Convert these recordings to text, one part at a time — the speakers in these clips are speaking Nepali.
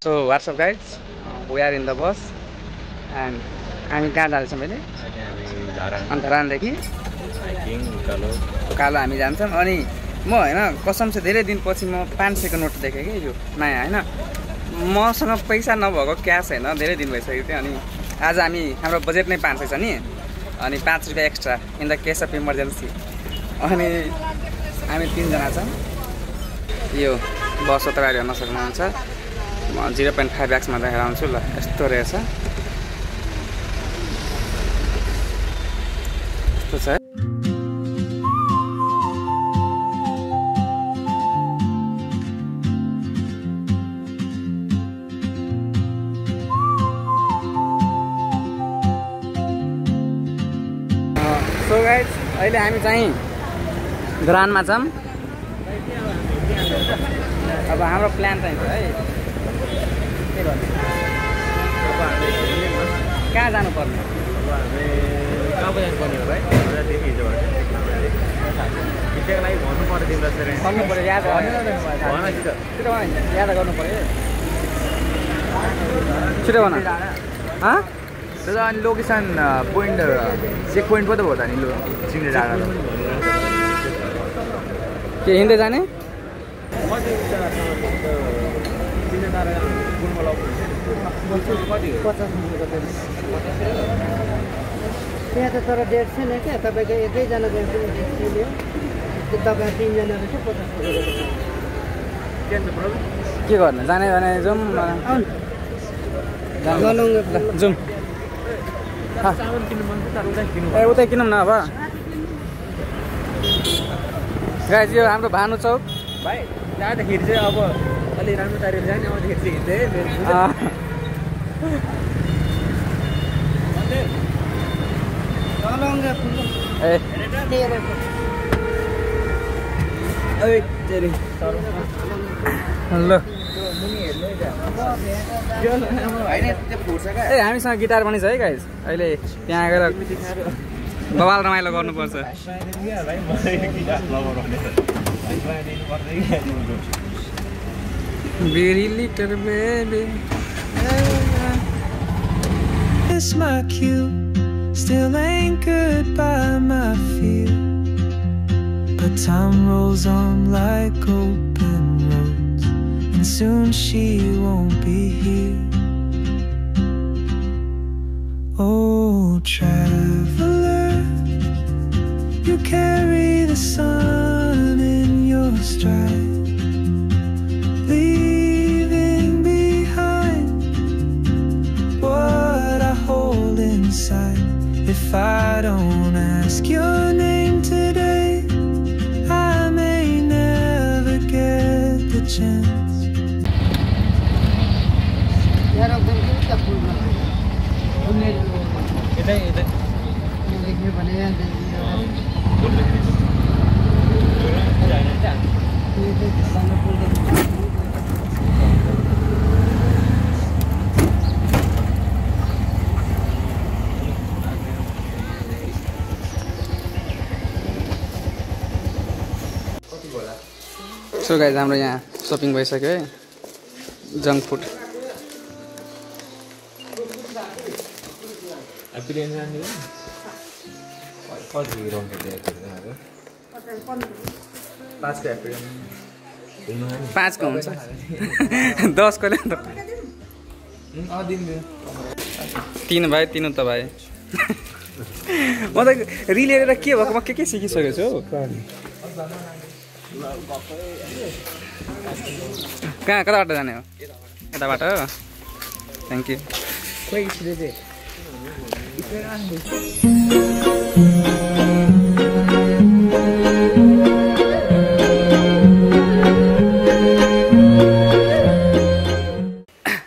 So what's up guys? We are in the bus and हामी कहाँ जाँदैछौँ अहिले? धरानदेखि उकालो हामी जान्छौँ अनि म हैन कसम से धेरै दिनपछि म 500 को नोट देखेँ के यो नयाँ हैन मसँग पैसा नभएको क्याश हैन धेरै दिन भइसक्यो थियो अनि आज हामी हाम्रो बजेट नै 500 छ नि अनि 5 रुपैयाँ extra in the case of emergency अनि हामी 3 जना छौँ यो बस तपाईहरु हेर्न सक्नुहुन्छ म 0.5x मा देखाएर आउँछु ल यस्तो रहेछ यस्तो छ सो गाइस अहिले हामी चाहिँ धरानमा छौँ अब हाम्रो प्लान चाहिँ है के गर्ने कहाँ जानु पर्ने कहाँ जानु पर्ने हो भाइ देखि हिजोबाट लागि भन्नु पर्यो तिमीलाई भन्नु पर्यो याद याद गर्नु पर्यो छिटो भन तर अनि लोकेसन पोइन्ट चेक पोइन्ट पो त भयो त नि सिङ्गे डाँडा के हिँड्दै जाने त्यहाँ त तर डेट छैन क्या तपाईँको एकैजनाको लियो तपाईँ 3 जना रहेछ 50 के गर्ने जाने जाने जाउँ जाउँ ए उतै किनौँ न अब गाइस यो हाम्रो भानु चौक भाइ जाँदाखेरि चाहिँ अब अलि राम्रो तारिक जाने आउँदाखेरि चाहिँ हिँड्दै ल ए हामीसँग गिटार पनि छ है गाइस अहिले त्यहाँ गएर बवाल रमाइलो गर्नुपर्छ Very little baby It's my cue Still anchored by my fear But time rolls on like open roads And soon she won't be here Oh, traveler You carry the sun in your stride Leaving behind what I hold inside If I don't ask your name today I may never get the chance so guys हाम्रो यहाँ शपिङ भइसक्यो है जङ्क फुड पाँच को हुन्छ 10 को ल्याउँदा 3 भाइ 3 त भाइ म त रिलेर के भएको म के सिकिसकेको छु कहाँ कताबाट जाने हो यताबाट थ्याङ्क यू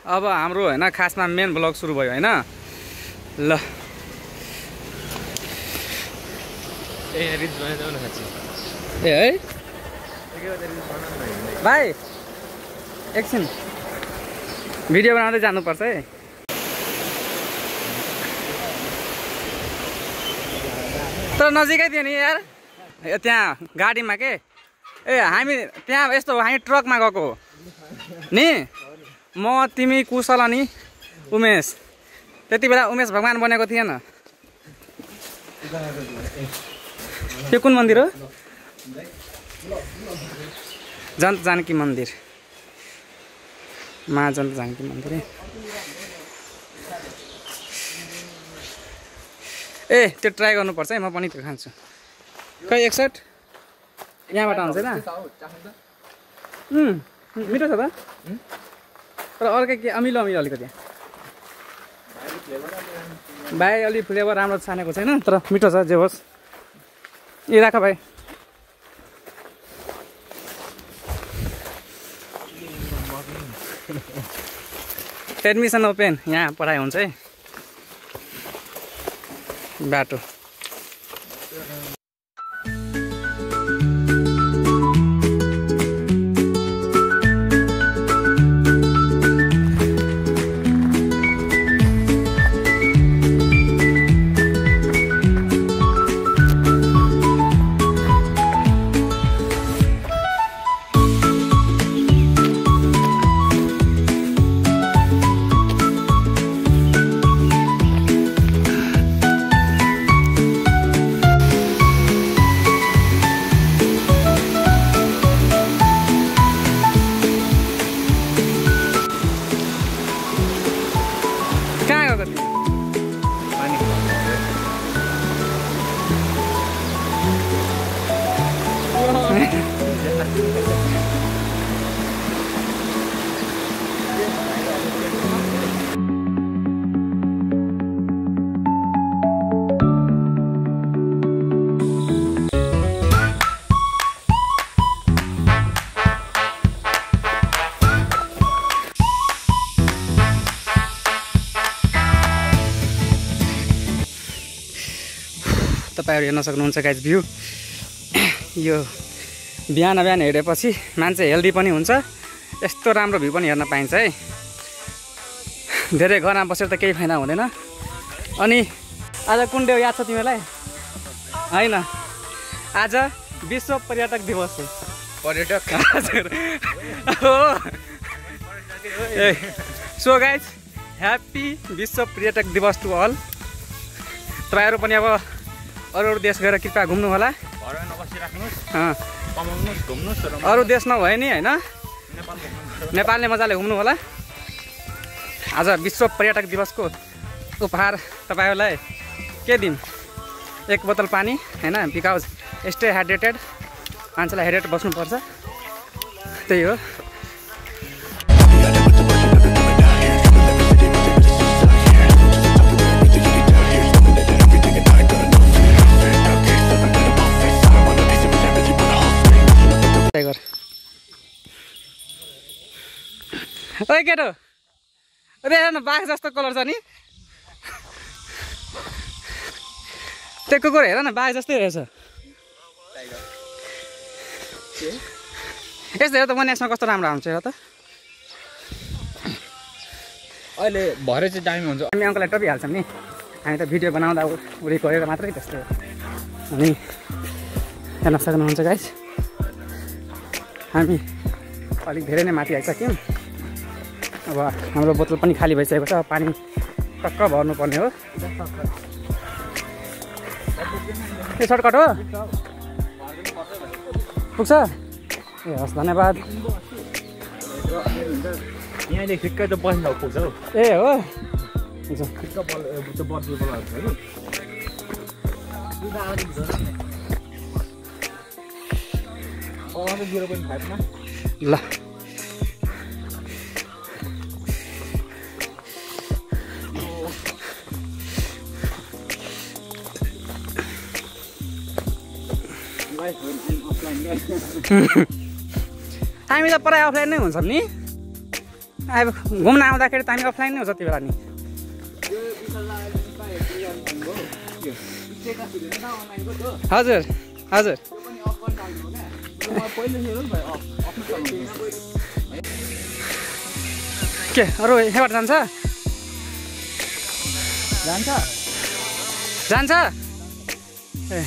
अब हाम्रो हैन खासमा मेन ब्लग सुरु भयो हैन ल ए रिज बनाइदेऊ न खान्छ ए है भाइ एकछिन भिडियो बनाउँदै जानुपर्छ है तर नजिकै थियो नि यार त्यहाँ गाडीमा के ए हामी त्यहाँ यस्तो हामी ट्रकमा गएको नि म तिमी कुशल अनि उमेश त्यति बेला उमेश भगवान बनेको थिएन त्यो कुन मन्दिर हो जन्त जानकी मन्दिर मा जन्त जानकी मन्दिर ए त्यो ट्राई गर्नुपर्छ है म पनि त्यो खान्छु खै 61 यहाँबाट आउँछ त मिठो छ त तर अर्कै के अमिलो अमिलो अलिकति भाइ अलि फ्लेभर राम्रो छानेको छैन तर मिठो छ जे होस् ए राख भाइ एडमिसन ओपेन यहाँ पढाइ हुन्छ है बाटो तपाईँहरू हेर्न सक्नुहुन्छ गाइज भ्यू यो बिहान बिहान हेरेपछि मान्छे हेल्दी पनि हुन्छ यस्तो राम्रो भ्यू पनि हेर्न पाइन्छ है धेरै घरमा बसेर त केही फाइदा हुँदैन अनि आज कुन डे याद छ तिमीलाई हैन आज विश्व पर्यटक दिवस हो पर्यटक हजुर हो सो गाइज ह्याप्पी विश्व पर्यटक दिवस टु अल तपाईँहरू पनि अब अरू देश गएर कृपया घुम्नु होला अरू देश नभए नि होइन नेपालले मजाले घुम्नु होला आज विश्व पर्यटक दिवसको उपहार तपाईँहरूलाई के दिउँ 1 बोतल पानी होइन बिकज स्टे हाइड्रेटेड मान्छेलाई हाइड्रेट बस्नुपर्छ त्यही हो ओइ केटो अरे हेर न बाघ जस्तो कलर छ नि त्यो कुकुर हेर न बाघ जस्तै रहेछ यस्तो हेर त वन्यासमा कस्तो राम्रो आउँछ हेर त अहिले भरे चाहिँ दामी हुन्छ हामी अङ्कललाई टपिहाल्छौँ नि हामी त भिडियो बनाउँदा उरी गएर मात्रै त्यस्तो अनि हेर्न सक्नुहुन्छ गाइस हामी अलिक धेरै नै माथि आइसक्यौँ अब हाम्रो बोतल पनि खाली भइसकेको छ पानी टक्क भर्नुपर्ने हो यो सर्टकट हो पुग्छ ए हस् धन्यवाद यहाँले ठिक्कै त बस्नु पुग्छ हौ ए हो ल हामी त प्रायः अफलाइन नै हुन्छौँ नि अब घुम्न आउँदाखेरि त हामी अफलाइन नै हुन्छ त्यति बेला नि हजुर हजुर के अरू यहाँबाट जान्छ जान्छ जान्छ ए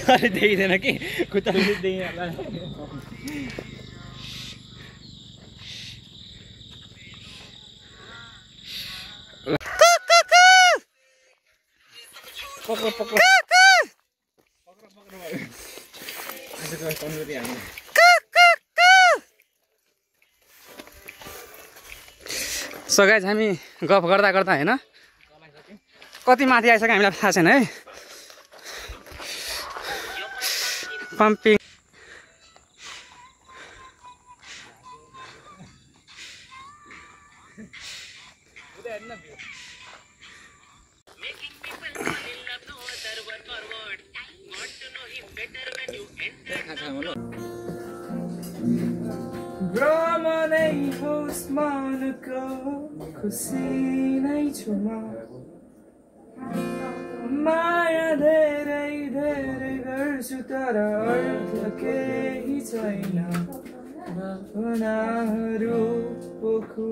साह्रै देखिँदैन कि खुट्टा देखिहाल्ला सो गाइज हामी गफ गर्दा गर्दा होइन कति माथि आइसक्यो हामीलाई थाहा छैन है पम्पिङ भ्रमनै होस् मनको खुसी नै छु म माया धेरै धेरै गर्छु तर अर्थ केही छैन भावनाहरू पोखु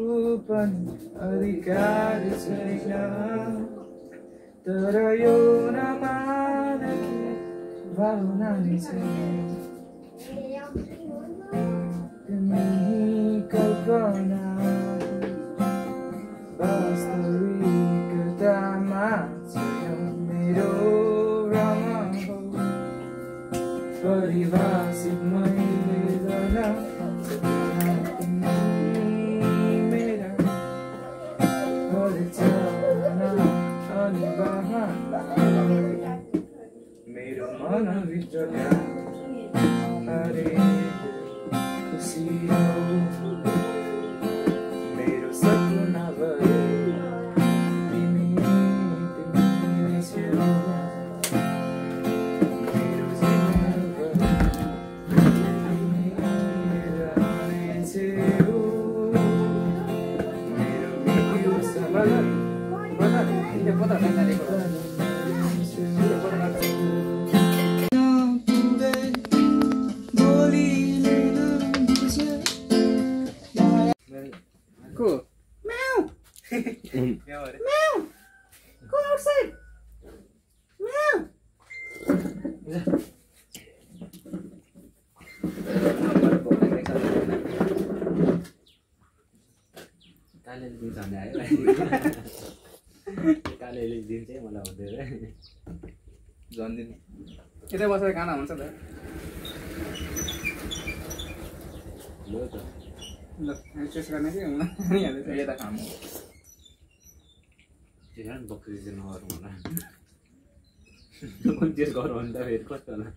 पनि अधिकार छैन तर यो नमाने भावना नै छैन कल्पना वास्तविकतामा छैन मेरो भ्रम हो परिभाषित मैले गर्न मेरा अनि मेरो मनभित्र हरे खुसी हो मेरो सपना भए तिमी नै छेउ मेरो जीवन भए तिमी रहनेछौ मेरो बिउ सबै Cool. Meow. Meow. Go outside. Meow. कालेले दिन्छ मलाई हुँदैन जन्दिन यतै बसेर खाना हुन्छ त लो त ल हामी टेस्ट गर्ने कि हुन हालिहाल्छ यता खानु त्यहाँ बक्री चाहिँ नगरौँ होला टेस्ट गरौँ भने त फेरि कस्तो होला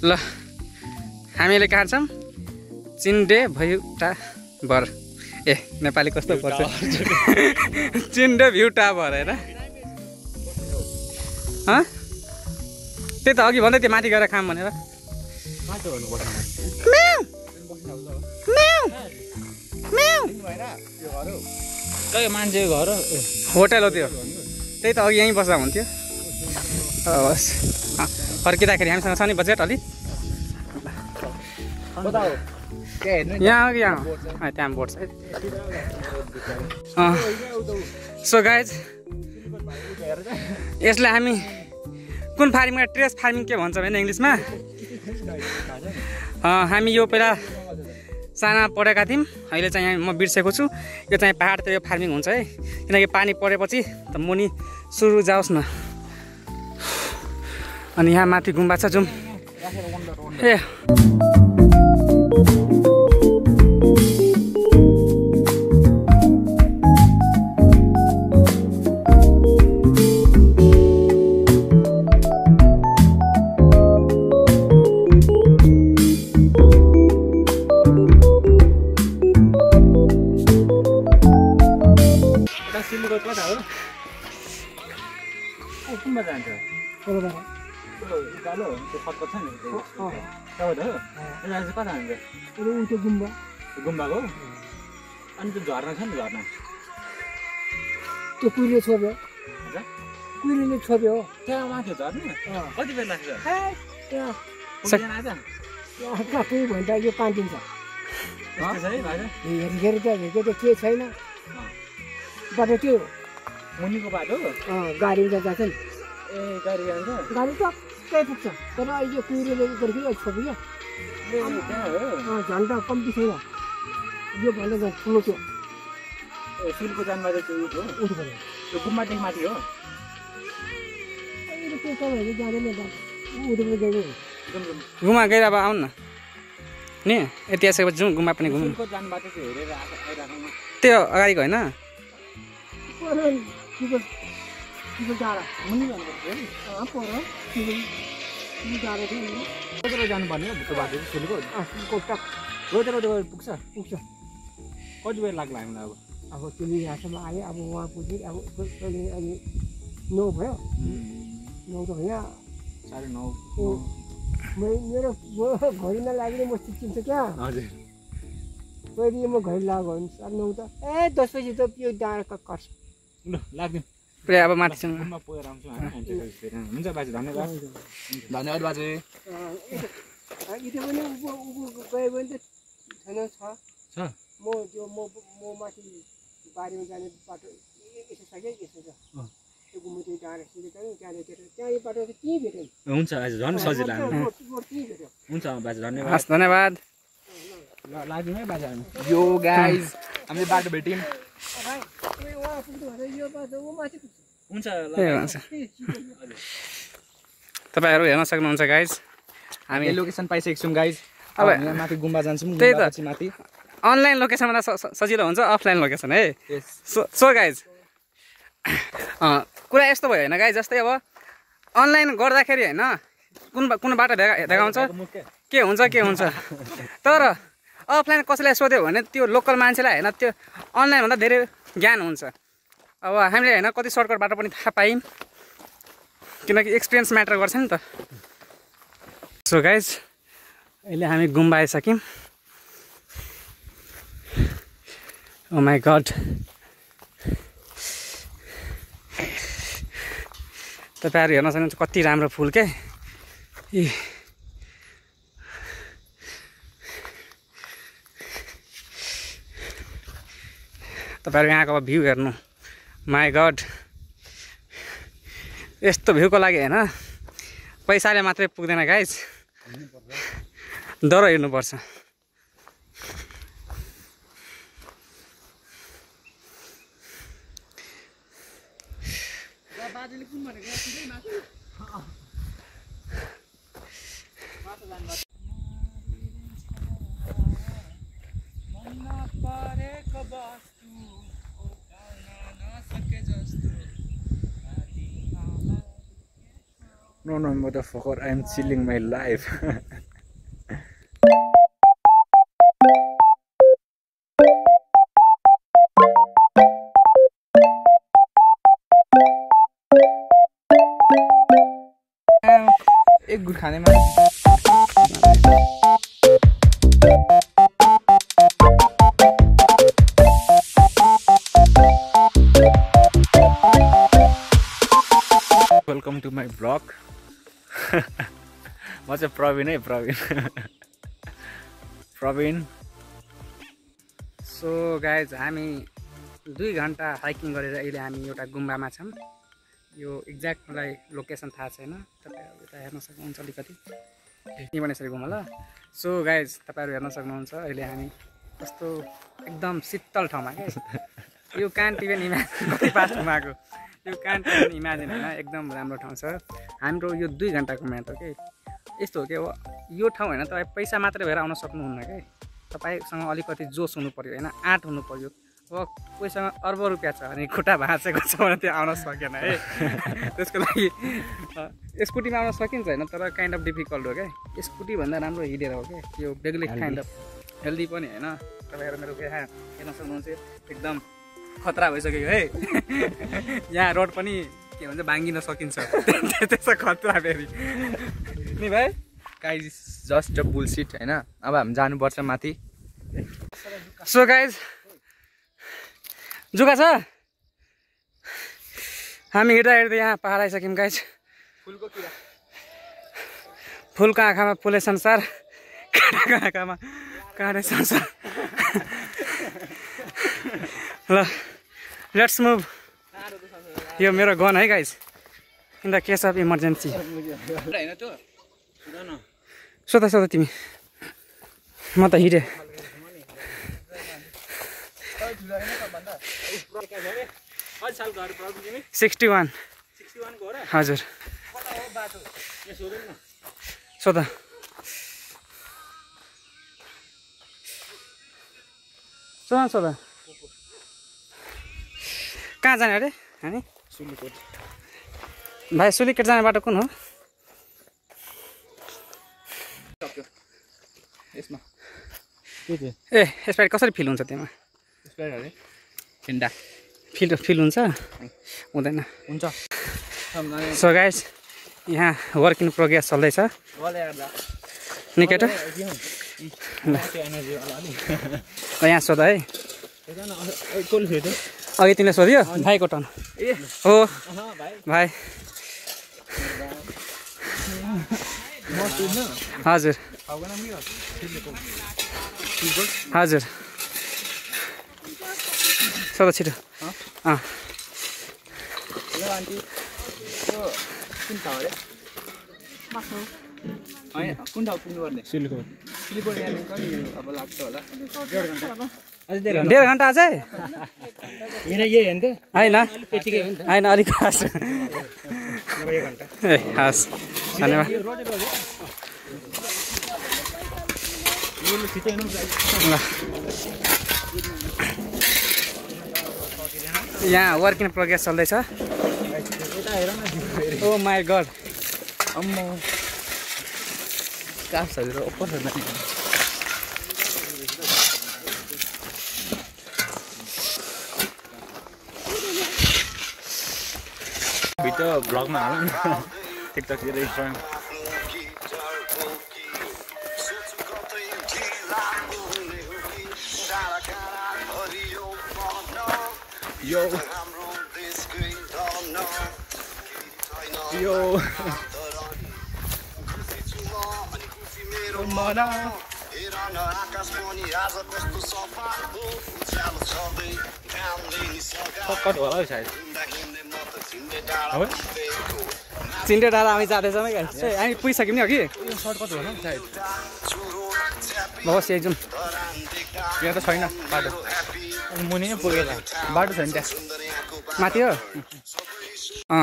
ल हामीले खान्छौँ चिन्डे भ्युटा भर ए नेपाली कस्तो पर्छ चिन्डे भ्युटा भर होइन त्यही त अघि भन्दै थियो माथि गएर खाम भनेर मान्छे घर होटल हो त्यो त्यही त अघि यहीँ बस्दा हुन्थ्यो हवस् फर्किँदाखेरि हामीसँग छ नि बजेट अलि यहाँ अघि यहाँ त्यहाँ बोट छ सो गाइज यसलाई हामी कुन फार्मिङ ट्रेस फार्मिङ के भन्छ भने इङ्ग्लिसमा हामी यो पहिला साना पढेका थियौँ अहिले चाहिँ यहाँ म बिर्सेको छु यो चाहिँ पाहाडतिर यो फार्मिङ हुन्छ है किनकि पानी परेपछि त मुनि सुरु जाओस् न अनि यहाँ माथि गुम्बा छ जाउँ ए कुनमा जान्छ त्यो उकालो त्यो खतखत छ नि त्यो तपाईँ हो यसलाई चाहिँ कता हुन्छ त्यो गुम्बा गुम्बाको अनि त्यो झर्ना छ नि झर्ना त्यो कुहिरे छोप्यो हजुर कुहिरेले छोप्यो हो त्यहाँ माथि झर्ना कति बेर लाग्छ त्यहाँ पुग्दैन आज कति भन्छ यो 5 दिन छ त्यस्तो छ है भाइ हेरी त हेरेको त के छैन बाटो त्यो मुनिको बाटो गाडी जान्छ नि ए गाडी जान्छ गाडी टक्कै पुग्छ तर अहिले यो कुहिरेले गर्दाखेरि छोप्यो त्यहाँ हो झन्डा कम्ती छैन यो भन्दा झन् ठुलो थियो सुनको जानमा चाहिँ त्यो हो उठ्नु पऱ्यो त्यो गुम्बादेखि माथि हो अहिले त्यो तपाईँहरू जाँदैन उठ्नु गएको गुम्बा गएर अब आउनु न नि यति आइसकेपछि जाउँ गुम्बा पनि घुम्नु सुनको जानमा चाहिँ त्यो हेरेर आइराख्नु त्यो अगाडिको होइन त्यो डाँडा मुनि जानुपर्छ पर त्यो डाँडा थियो नि रोजेर जानुपर्ने हो त्यो बाटो सुनको टक रोजेर पुग्छ पुग्छ कति बेर लाग्ला हामीलाई अब अब तिमी यहाँसम्म आयो अब उहाँ पुग्यो अब अहिले 9 भयो 9 त होइन 9:30 मेरो घडी नलाग्ने म चिन्छ क्या हजुर पहिले म घडी लाग्यो भने 9:30 त 10 बजी त यो डाँडा कट्छ ल लाग्यो पुरै अब माथिसम्म गुम्बा पुगेर आउँछु हुन्छ बाजे धन्यवाद धन्यवाद बाजे यति पनि उँभो गयो भने त छैन छ म त्यो म माथि बारीमा जाने बाटो यसो छ क्या यसो छ त्यो गुम्बा त्यो डाँडा सिधै गयो त्यहाँदेखि त्यहाँ यो बाटो चाहिँ त्यहीँ भेट्यो हुन्छ बाजे झन् सजिलो हामी त्यहीँ भेट्यो हुन्छ बाजे धन्यवाद हस् धन्यवाद ल लाग्यौँ है बाजे हामी यो गाइज हामीले बाटो भेट्यौँ यो बाटो ऊ माथि हुन्छ ए हुन्छ तपाईँहरू हेर्न सक्नुहुन्छ गाइज हामी लोकेसन पाइसकेको छौँ गाइज अब यहाँ माथि गुम्बा जान्छौँ त्यही त माथि अनलाइन लोकेसनमा सजिलो हुन्छ अफलाइन लोकेसन है सो गाइज कुरा यस्तो भयो होइन गाइज जस्तै अब अनलाइन गर्दाखेरि होइन कुन बाटो देखाउँछ के हुन्छ तर अफलाइन कसैलाई सोध्यो भने त्यो लोकल मान्छेलाई होइन त्यो अनलाइनभन्दा धेरै ज्ञान हुन्छ अब हामीले होइन कति सर्टकट बाटो पनि थाहा पायौँ किनकि एक्सपिरियन्स म्याटर गर्छ नि त सो गाइज अहिले हामी गुम्बा आइसक्यौँ ओ माई गड तपाईँहरू हेर्न सक्नुहुन्छ कति राम्रो फुल के तपाईँहरू यहाँको अब भ्यू हेर्नु माई गड यस्तो भ्यूको लागि होइन पैसाले मात्रै पुग्दैन गाइज डर हेर्नुपर्छ No, motherfucker, I'm chilling my life. एक गुड खाने में वेलकम टू माई ब्लग म चाहिँ प्रवीण है प्रवीण सो गाइज हामी 2 घन्टा हाइकिङ गरेर अहिले हामी एउटा गुम्बामा छौँ यो एक्ज्याक्ट मलाई लोकेसन थाहा छैन तपाईँहरू यता हेर्न सक्नुहुन्छ अलिकति यहीँबाट यसरी घुम ल सो गाइज तपाईँहरू हेर्न सक्नुहुन्छ अहिले हामी कस्तो एकदम शीतल ठाउँमा क्या यो कान्ट इभन इमेजिन कति पास घुमाएको यो कान्ट इभन इमेजिन होइन एकदम राम्रो ठाउँ छ हाम्रो यो 2 घन्टाको म्याथ हो कि यस्तो हो कि यो ठाउँ होइन तपाईँ पैसा मात्रै भएर आउन सक्नुहुन्न क्या तपाईँसँग अलिकति जोस हुनु पऱ्यो होइन आँट हुनु पऱ्यो अब कोहीसँग अर्ब रुपियाँ छ अनि खुट्टा भाँचेको छ भने त्यो आउन सकेन है त्यसको लागि स्कुटीमा आउन सकिन्छ होइन तर काइन्ड अफ डिफिकल्ट हो क्या स्कुटीभन्दा राम्रो हिँडेर हो क्या त्यो बेग्लै काइन्ड अफ हेल्दी पनि होइन तपाईँहरू मेरो यहाँ हेर्न सक्नुहुन्छ एकदम खतरा भइसक्यो है यहाँ रोड पनि के भन्छ भाङ्गिन सकिन्छ त्यसो खतरा फेरि नि भाइ गाइज जस्ट अ बुलसिट होइन अब हामी जानुपर्छ माथि सो गाइज जुका छ हामी हिँड्दा हिँड्दै यहाँ पहाड आइसक्यौँ गाइज फुलको आँखामा फुले संसार काँडाको आँखामा काँडे संसार ल लेट्स मुभ यो मेरो गन है guys in the case of emergency सोध सोध तिमी म त हिँडेँ 61 हजुर सोध सोध सोध कहाँ जाने अरे हामी भाइ सुलिकोट जाने बाटो कुन हो यसमा ए यसपालि कसरी फिल हुन्छ त्यहाँ ठिन्डा फिल हुन्छ हुँदैन हुन्छ सो गाइस यहाँ वर्क इन प्रोग्रेस चल्दैछ नि केटा यहाँ सोध है अघि तिमीले सोध्यो भाइको टर्न हो भाइ हजुर हजुर सोध छिटो कुन ठाउँ पुग्नुपर्ने सिलिकोट यहाँदेखि कति अब लाग्छ होला 1.5 घन्टा अझै होइन होइन अलिक हस् ए हस् धन्यवाद यहाँ वर्क इन प्रोग्रेस चल्दैछ ओ माई गड अम्मा काफहरू ओपर भिडियो भ्लगमा हाल न टिकटकतिर इन्स्टाग्राम यो यो मना कट होला हौ सायद चिन्डे डाँडा हामी जाँदैछौँ है हामी पुगिसक्यौँ नि अघि सर्टकट होला सायद बस यही जाउँ यहाँ त छैन बाटो मुनि नै पुगेर बाटो छैन त्यहाँ माथि हो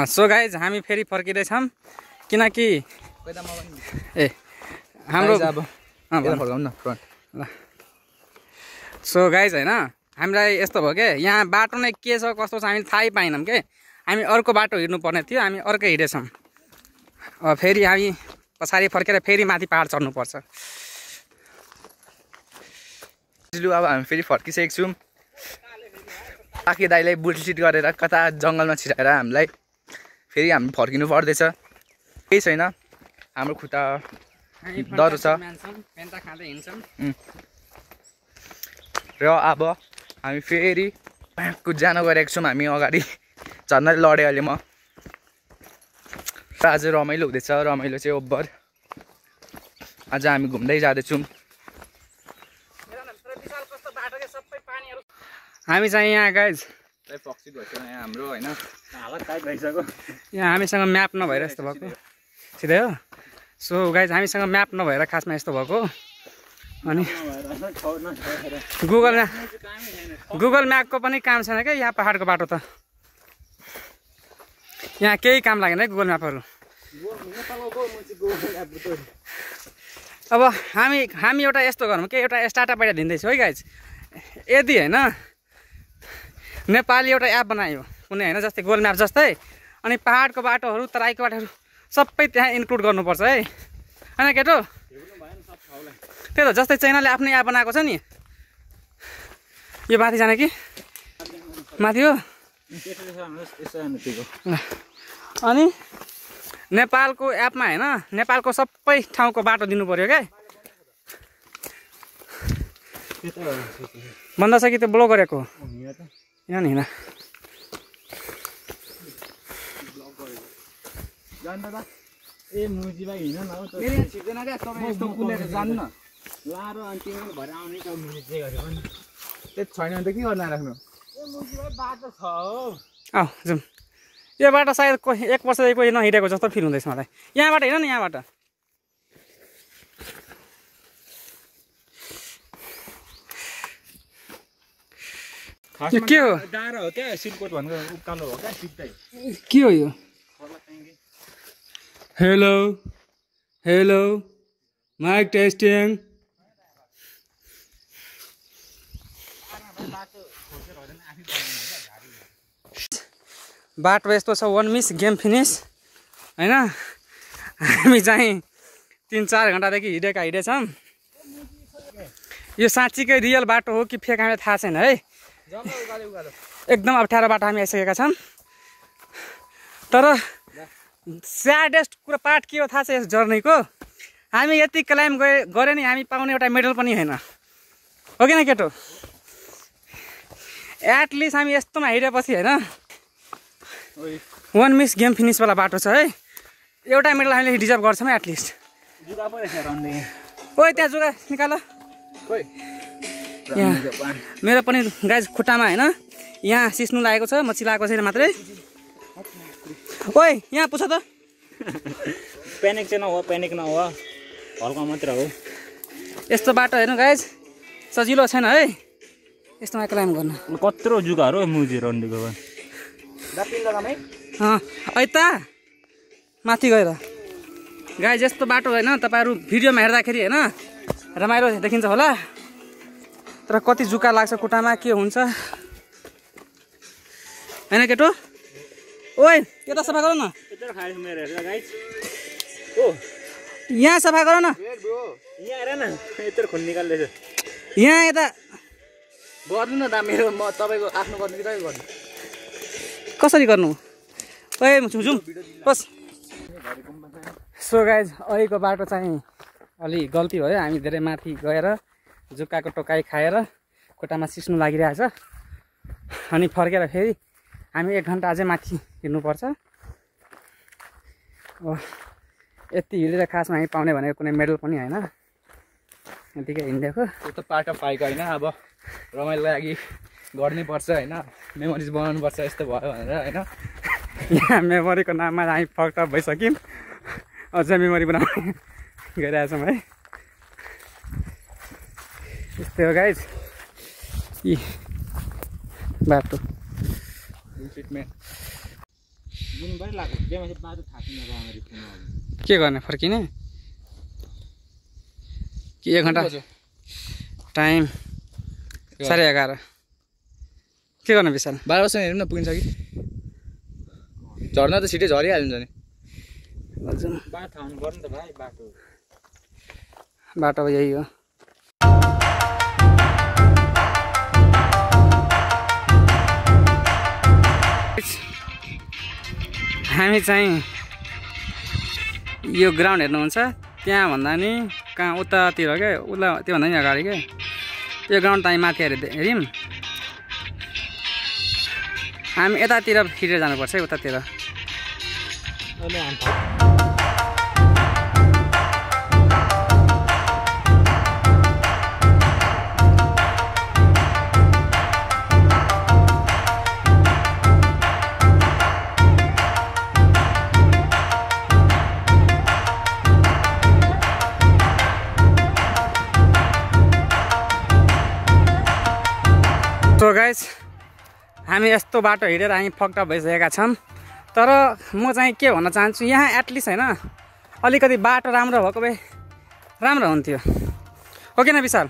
सो गाइज हामी फेरि फर्किँदैछौँ किनकि ए हाम्रो अब फर्काउँ न फ्रन्ट ल सो गाइज होइन हामीलाई यस्तो भयो क्या यहाँ बाटो नै के छ कस्तो छ हामीले थाहै पाएनौँ के हामी अर्को बाटो हिँड्नुपर्ने थियो हामी अर्कै हिँडेछौँ अब फेरि हामी पछाडि फर्केर फेरि माथि पहाड चढ्नुपर्छ अब हामी फेरि फर्किसकेको छौँ बाँकी दाइलाई बुलसिट गरेर कता जङ्गलमा छिराएर हामीलाई फेरि हामी फर्किनु पर्दैछ केही छैन हाम्रो खुट्टा डर छ र अब हामी फेरि जान गइरहेको छौँ हामी अगाडि झन्डै लडेँ अहिले म र आज रमाइलो हुँदैछ रमाइलो चाहिँ ओभर आज हामी घुम्दै जाँदैछौँ हामी चाहिँ यहाँ गाइज फक्सिट भइसक्यो यहाँ हाम्रो होइन हालत टाइट भइसक्यो यहाँ हामीसँग म्याप नभएर यस्तो भएको सिधै हो सो गाइज हामीसँग म्याप नभएर खासमा यस्तो भएको अनि गुगल म्यापको पनि काम छैन क्या यहाँ पहाडको बाटो त यहाँ केही काम लागेन है गुगल म्यापहरू अब हामी एउटा यस्तो गरौँ कि एउटा स्टार्टअप आइडिया दिँदैछु है गाइज यदि होइन नेपाली एउटा एप बनायो कुनै होइन जस्तै गुगल म्याप जस्तै अनि पहाडको बाटोहरू तराईको बाटोहरू सबै त्यहाँ इन्क्लुड गर्नुपर्छ है होइन केटो त्यही त जस्तै चाइनाले आफ्नै एप बनाएको छ नि यो माथि जाने कि माथि हो अनि नेपालको एपमा होइन नेपालको सबै ठाउँको बाटो दिनु पर्यो क्या भन्दा छ कि त्यो ब्लक गरेको यहाँ नि ए मुजीमा हिँड न हौ मेरो यहाँ छिर्दैन क्या तपाईँ यस्तो कुलेर जानु न लारो अनि तिमीले भरे आउने त मुजी जे गरे पनि त्यति छैन भने त के गर्न राख्नु ए मुजीमा बाटो छ हौ औ जाउँ यो बाटो सायद एक वर्षदेखि कोही नहिँडेको जस्तो फिल हुँदैछ मलाई यहाँबाट हिँड न यहाँबाट के हो डाँडा हो क्या सिलकोट भनेको उकालो हो क्या सिधै के हो यो हेलो हेलो माइक टेस्टिङ बाटो यस्तो छ 1 मिस गेम फिनिस हैन हामी चाहिँ 3-4 घण्टादेखि हिँडेछौँ यो साँच्चीकै रियल बाटो हो कि फेक हामीलाई थाहा छैन है एकदम अप्ठ्यारो बाटो हामी आइसकेका छौँ तर स्याडेस्ट कुरा पार्ट के हो थाहा छ यस जर्नीको हामी यति क्लाइम गरे नि हामी पाउने एउटा मेडल पनि होइन हो कि न केटो एटलिस्ट हामी यस्तोमा हिँडेपछि होइन 1 मिस गेम फिनिसवाला बाटो छ है एउटा मेडल हामीले डिजर्भ गर्छौँ एटलिस्ट ओइ त्यहाँ जुगा निकाल मेरो पनि गाइज खुट्टामा होइन यहाँ सिस्नु लागेको छ म चिलाएको छैन मात्रै ओइ यहाँ पुछ त प्यानिक चाहिँ नहो प्यानिक नहो हल्का मात्र हो यस्तो बाटो हेर्नु गाइज सजिलो छैन है यस्तोमा क्लाइम गर्न कत्रो जुगाहरू मुजी रन्डीको ऐता माथि गएर गाइज यस्तो बाटो होइन तपाईँहरू भिडियोमा हेर्दाखेरि होइन रमाइलो देखिन्छ होला तर कति जुका लाग्छ खुट्टामा के हुन्छ होइन केटो ओइ यता सफा गर न यहाँ सफा गर न यहाँ यता गर्नु न दा मेरो म तपाईँको आफ्नो गर्नु कि तपाईँ गर्नु कसरी गर्नु ओइ झुम बस सो गाइज अहिलेको बाटो चाहिँ अलि गल्ती भयो हामी धेरै माथि गएर जुकाको टोकाइ खाएर खुट्टामा सिस्नु लागिरहेछ अनि फर्केर फेरि हामी 1 घन्टा अझै माथि हिँड्नुपर्छ यति हिँडेर खासमा हामी पाउने भनेको कुनै मेडल पनि होइन यतिकै हिँडेको त्यो त पार्ट अफ हाइक होइन अब रमाइलो लागि गर्नै पर्छ होइन मेमोरिज बनाउनु पर्छ यस्तो भयो भनेर होइन यहाँ मेमोरीको नाममा हामी फक्टअप भइसक्यौँ अझ मेमोरी बनाउने गइरहेछौँ है यस्तै हो गाइज यी बाटो के गर्ने फर्किने कि 1 घन्टा टाइम 11:30 के गर्ने विशाल 12 बजीसम्म हेर्नु न पुगिन्छ कि झर्न त छिटै झरिहाल्छ नि बाटो यही हो हामी चाहिँ यो ग्राउन्ड हेर्नुहुन्छ त्यहाँ भन्दा नि कहाँ उतातिर क्या उसलाई त्योभन्दा नि अगाडि क्या यो ग्राउन्ड त हामी माथि हेऱ्यौँ हामी यतातिर हिँडेर जानुपर्छ है उतातिर सो गाइस हामी यस्तो बाटो हिँडेर हामी फक्टअप भइसकेका छौँ तर म चाहिँ के भन्न चाहन्छु यहाँ एटलिस्ट होइन अलिकति बाटो राम्रो भएको भए राम्रो हुन्थ्यो हो किन विशाल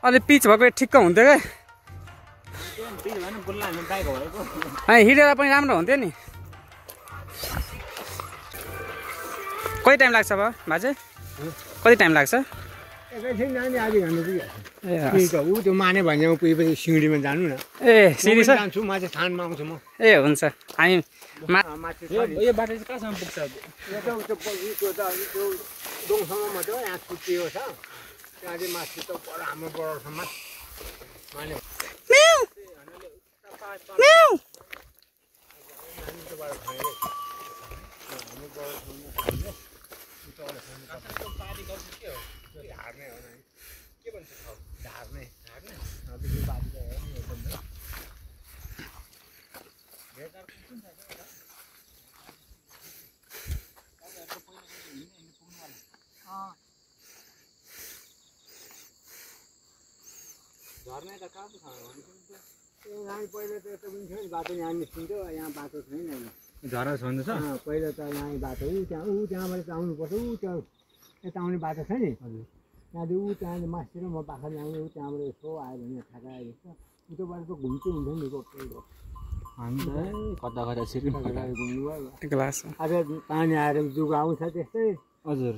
अलि पिच भएको भए ठिक्क हुन्थ्यो क्या हिँडेर पनि राम्रो हुन्थ्यो नि कति टाइम लाग्छ अब बाजे कति टाइम लाग्छ एकैछिन नानी आधी घन्टा पुगिहाल्छ ए त्यही त ऊ त्यो माने भन्नेमा पुगेपछि सिँढीमा जानु न ए सिडी छ जान्छु म चाहिँ थानमा आउँछु म ए हुन्छ हामी माथि छ नि। यो बाटो चाहिँ कहाँसम्म पुग्छ यो त त्यो त्यो दोङसम्म मात्रै हो यहाँ छुट्टिएको छ त्यहाँदेखि माथि त पर हाम्रो बडरसम्म माने झार्ने हो नानी के भन्छ झार्ने झर्ने त कहाँ छ यहाँ पहिला त यस्तो पनि थियो नि बाटो यहाँ निस्किन्थ्यो यहाँ बाटो छैन झरा छन् छ पहिला त यहाँ बाटो त्यहाँबाट चाहिँ आउनुपर्छ त्यहाँ यता आउने बाटो छ नि त्यहाँदेखि त्यहाँदेखि मास्तिर म पाखाले आउने त्यहाँबाट यसो आयो भने थाहा आइदिन्छ उतोबाट त घुम्छु हुन्छ नि रोड कता कता छिर्नु घुम्नु भयो ग्लास आज पानी आएर जुगा आउँछ त्यस्तै हजुर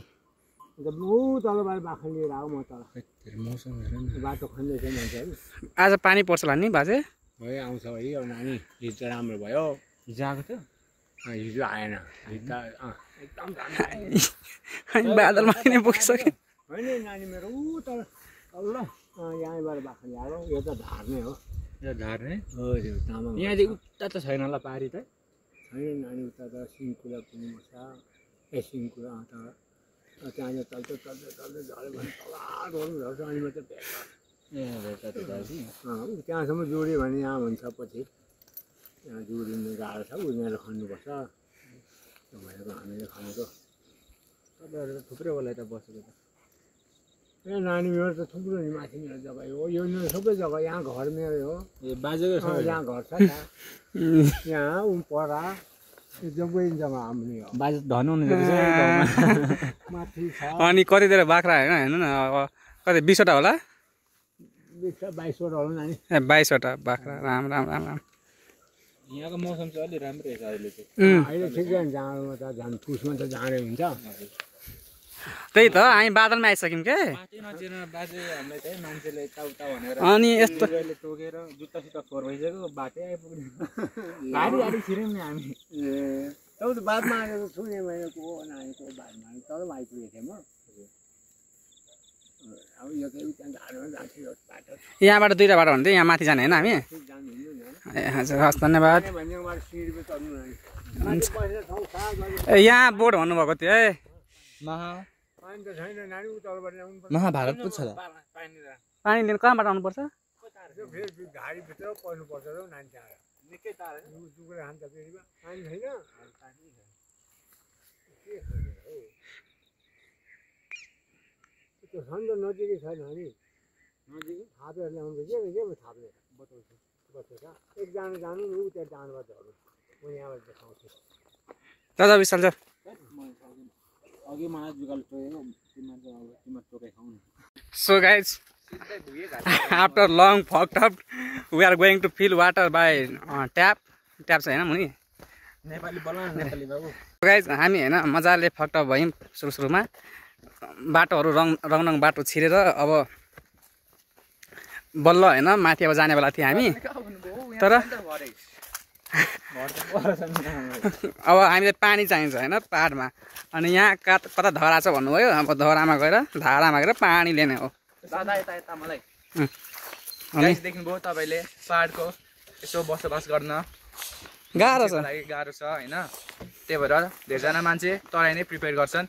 अन्त ऊ तलबाट बाख्रा लिएर आऊ म तल मौसम हेर न बाटो खन्दैछ मान्छेहरू आज पानी पर्छ होला नि बाजे है आउँछ है अब नानी हिजो त राम्रो भयो हिजो आएको थियो हिजो आएन हिजो एकदम अनि बादलमा किन पुगिसक्यो होइन नानी मेरो ऊ तल तल्लो यहाँबाट बाख्रा ल्याएर यो त धार्ने हो यो झार्ने हजुर तामाङ यहाँदेखि उता त छैन होला पारी त छैन नानी उता त सिङकुला पुग्नुपर्छ ए सिङकुला त त्यहाँनिर चल्दै झऱ्यो भने तल रोड्नु झर्छ अनि मात्रै भेट्छ त्यहाँसम्म जोड्यो भने यहाँ हुन्छ पछि त्यहाँ जोडिनु गाह्रो छ उनीहरू खन्नुपर्छ त्यो भनेको हामीले खनेको तपाईँहरू त थुप्रै होला यता बसेको त ए नानी मेरो त थुप्रो नि माथि मेरो जग्गा हो यो मेरो सबै जग्गा यहाँ घर मेरो हो ए बाजेको छ यहाँ घर छ यहाँ परा जग्गै जग्गा हाम्रो हो बाजे धनु हुनुहुन्छ माथि छ अनि कतितिर बाख्रा होइन हेर्नु न अब कति 20वटा होला 22वटा होला नानी ए 22वटा बाख्रा राम राम राम राम यहाँको मौसम चाहिँ अलि राम्रै छ अहिले चाहिँ अहिले ठिकै हुन्छ जाडोमा त झन् पुसमा त जाडै हुन्छ त्यही त हामी बादलमा आइसक्यौँ के बाटै नचिन बाजे हामीलाई चाहिँ मान्छेले यताउता भनेर अनि यस्तो अहिले टोकेर जुत्ता सुत्ता फोहोर भइसक्यो बाटै आइपुग्ने गाडी गाडी छिर्यौँ नि हामी ए तब त बादमा आएर सुने मैले को नानीको बादमा तल आइपुगेको थिएँ म अब यो चाहिँ त्यहाँ झाडोमा जान्थ्यो बाटो यहाँबाट 2टा बाटो हुन्थ्यो यहाँ माथि जाने होइन हामी जानु हुँदैन ए हजुर हस् धन्यवाद भने उहाँ सिँढीमा चढ्नु नानी पैसा ठाउँ खा ए यहाँ बोर्ड भन्नुभएको थियो है पानी त छैन नानी उ तलबाट ल्याउनु पर्छ महाभारत पो छ त पानी लिनु कहाँबाट आउनुपर्छ त्यो फेरि घारीभित्र पर्नुपर्छ र नानी त्यहाँ निकै टाढो दुखेर खान्छ फेरि पानी छैन त्यो सन्द नजिकै छैन नि नजिकै थापेर ल्याउनु के थाप्ने बताउँछु बच्चा एकजना जानु नि ऊ त्यहाँ जानुपर्छ अरू म यहाँबाट देखाउँछु दादा विशाल छ अघि मलाई जुगाल टोकेको तिमीहरू टोकाइ खाऊ न So guys, after long fucked up, we are going to fill water by tap. Tap छ हैन मुनि नेपाली बोल्न नेपाली बाबु गाइज हामी हैन मजाले फक्ट अप भयौँ सुरुमा बाटोहरू रङ बाटो छिरेर अब बल्ल हैन माथि अब जाने बेला थिए हामी तर अब हामीले पानी चाहिन्छ हैन पहाडमा अनि यहाँ कता धरा छ भन्नुभयो अब धारामा गएर पानी लिने हो दादा यता मलाई गाइस देख्नुभयो तपाईले पहाडको यसो बसोबास गर्न गाह्रो छ गाह्रो छ हैन त्यही भएर धेरैजना मान्छे तराई नै प्रिपेयर गर्छन्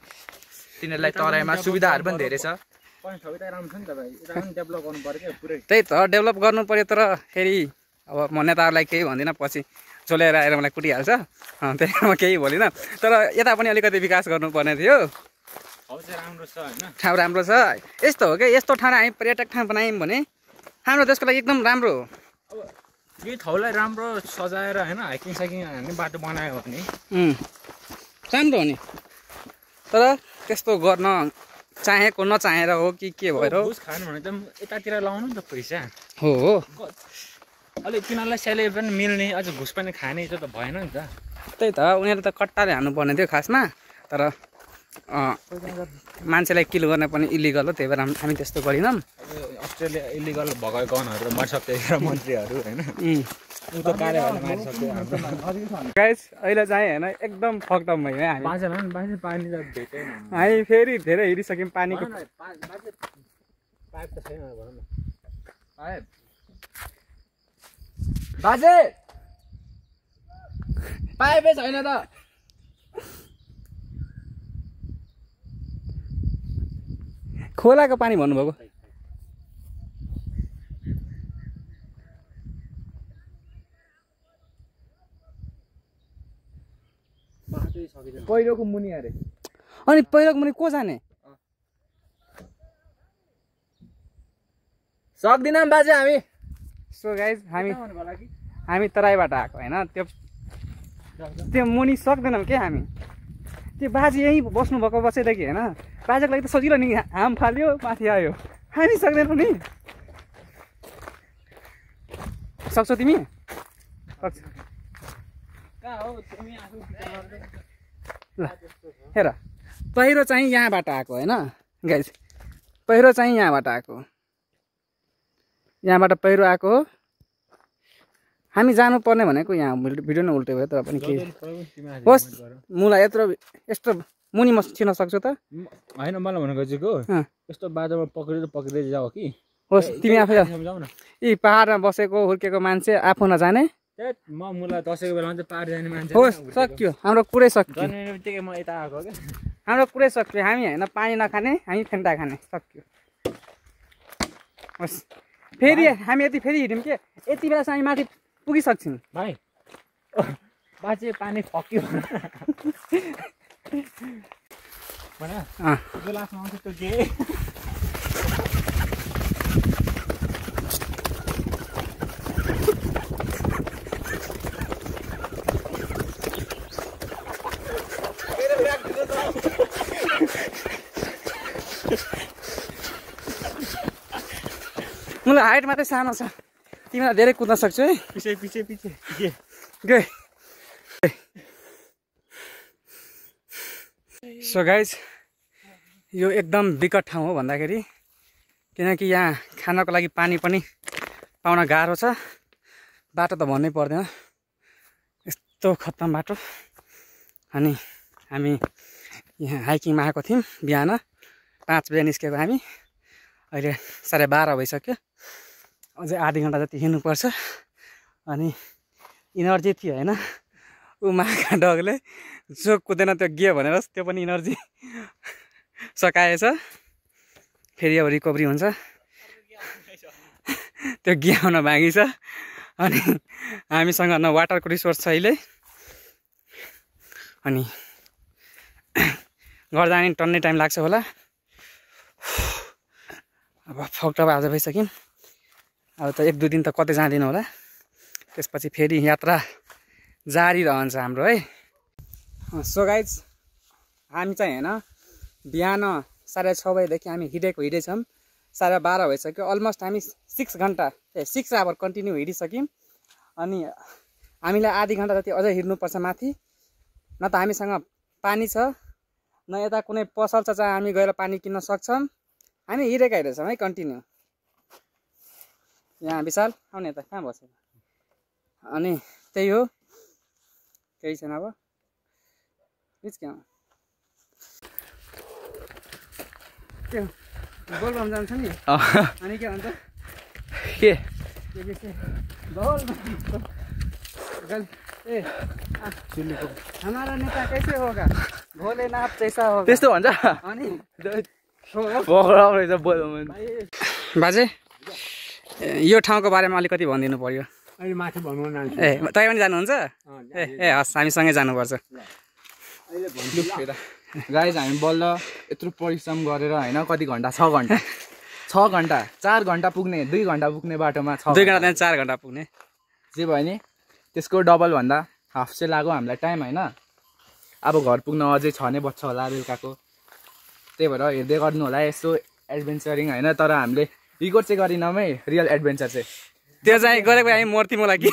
तिनीहरूलाई तराईमा सुविधाहरू पनि धेरै छ त्यही त डेभलप गर्नु पर्यो तर फेरि अब म नेताहरूलाई केही भन्दिनँ पछि चोलेर आएर मलाई कुटिहाल्छ त्यही म केही बोलिनँ तर यता पनि अलिकति विकास गर्नुपर्ने थियो ठाउँ राम्रो छ यस्तो हो कि यस्तो ठाउँ हामी पर्यटक ठाउँ बनायौँ भने हाम्रो देशको लागि एकदम राम्रो हो अब यही ठाउँलाई राम्रो सजाएर होइन हाइकिङ साइकिङ हान्ने बाटो बनायो भने राम्रो हो नि तर त्यस्तो गर्न चाहेको नचाहेर हो कि के भएर हो घुस खानु भने त यतातिर लाउनु नि त पैसा हो अलिक तिनीहरूलाई स्यालेरी पनि मिल्ने अझ घुस पनि खाने त्यो त भएन नि त त्यही त उनीहरू त कट्टाले हान्नुपर्ने थियो खासमा तर मान्छेलाई किल गर्न पनि इलिगल हो, त्यही भएर हामी त्यस्तो गरेनौँ। अस्ट्रेलिया इलिगल भएको गनहरू मारिसक्यो मन्त्रीहरू होइन, ऊ त कार्यभारले मारिसक्यो हाम्रो। गाइस अहिले चाहिँ होइन एकदम फक्टम भयो है हामी। बाँचे पानी त भेटेन, हामी फेरि धेरै हिँडिसक्यौँ पानीको। पाइप त छैन भनौँ न। बाजे पाइपै छैन त। खोलाको पानी भन्नुभएको। पहिरोको मुनि अरे। अनि पहिरोको मुनि को जाने? सक्दिनँ बाजे हामी। सो गाइज हामी तराईबाट आएको होइन, त्यो मुनि सक्दैनौँ के हामी। त्यो बाजे यहीँ बस्नुभएको बसेदेखि होइन, बाजेको लागि त सजिलो नि, हाम फाल्यो माथि आयो। हामी सक्दैनौँ नि। सक्छौ तिमी? सक्छ ल हेर, पहिरो चाहिँ यहाँबाट आएको होइन गाइज, पहिरो चाहिँ यहाँबाट आएको, यहाँबाट पहिरो आएको हो। हामी जानुपर्ने भनेको यहाँ, भिडियो नै उल्टो भयो तर पनि के होस्। मुला यस्तो मुनि म छिर्न सक्छु त? होइन, मलाई भनेको चाहिँ यस्तो बाटोमा पक्रिँदै जाऊ कि होस्। तिमी आफै जाऊ न। यी पाहाडमा बसेको हुर्केको मान्छे आफू नजाने। म मुला दसैँको बेलामा चाहिँ पाहाड जाने मान्छे होस्, सक्यो हाम्रो कुरै सक्यो। जन्मिने बित्तिकै म यता आएको क्या, हाम्रो कुरै सक्यो। हामी होइन पानी नखाने, हामी फेन्टा खाने, सक्यो। होस् फेरि हामी यति फेरि हिँड्यौँ के, यति बेलासम्म हामी माथि पुगिसक्छौँ। भाइ बाजे पानी फक्यो जो लास्टमा आउँछ त्यो के मलाई हाइट मात्रै सानो छ, तिमीलाई धेरै कुद्न सक्छु है। पछि गए। सो गाइज यो एकदम विकट ठाउँ हो भन्दाखेरि, किनकि यहाँ खानको लागि पानी पनि पाउन गाह्रो छ। बाटो त भन्नै पर्दैन, यस्तो खत्तम बाटो। अनि हामी यहाँ हाइकिङमा आएको थियौँ, बिहान 5 बजे निस्केको हामी, अहिले 12:30 भइसक्यो। अझै आधी घन्टा जति हिँड्नुपर्छ। अनि इनर्जी थियो होइन, ऊ माका डगले जो कुदेन त्यो गे भनेर त्यो पनि इनर्जी सकाएछ। फेरि अब रिकभरी हुन्छ, त्यो गे आउन बाँकी छ। अनि हामीसँग न वाटरको रिसोर्स छ अहिले, अनि घर जाने टन्नै टाइम लाग्छ होला। अब फक्टब आज भइसक्यौँ, अब त 1-2 दिन त कतै जाँदैन होला। त्यसपछि फेरि यात्रा जारी रहन्छ हाम्रो है। सो गाइज हामी चाहिँ होइन बिहान 6:30 बजेदेखि हामी हिँडेछौँ, 12:30 भइसक्यो। अलमोस्ट हामी 6 आवर कन्टिन्यू हिँडिसक्यौँ। अनि हामीलाई आधी घन्टा जति अझै हिँड्नुपर्छ माथि। न त हामीसँग पानी छ, न यता कुनै पसल छ जहाँ हामी गएर पानी किन्न सक्छौँ। हामी हिँडेछौँ है कन्टिन्यू। यहाँ विशाल आउने त कहाँ बसेको? अनि त्यही हो, केही छैन। अब निस्क्यौँ। के बोलबम जान्छ नि, अनि के भन्छ के हमारा नेता कैसे होगा, भोलेनाथ जैसा होगा, त्यस्तो भन्छ। अनि बाजे यो ठाउँको बारेमा अलिकति भनिदिनु पर्यो। अहिले माथि भन्नु न। ए तपाईँ पनि जानुहुन्छ? ए हस्, हामीसँगै जानुपर्छ। गाइज हामी बल्ल यत्रो परिश्रम गरेर होइन, कति घन्टा, 6 घन्टा 4 घन्टा पुग्ने, 2 घन्टा पुग्ने बाटोमा 2 घन्टा 4 घन्टा पुग्ने। जे भयो नि त्यसको डबल भन्दा हाफ चाहिँ लाग्यो हामीलाई टाइम होइन। अब घर पुग्न अझै 6 नै बज्छ होला बेलुकाको। त्यही भएर हेर्दै गर्नु होला यसो एडभेन्चरिङ होइन। तर हामीले रिकर्ड चाहिँ गरिनौँ है, रियल एडभेन्चर चाहिँ त्यो चाहिँ गरेको हामी मर्थ्यौँ होला कि।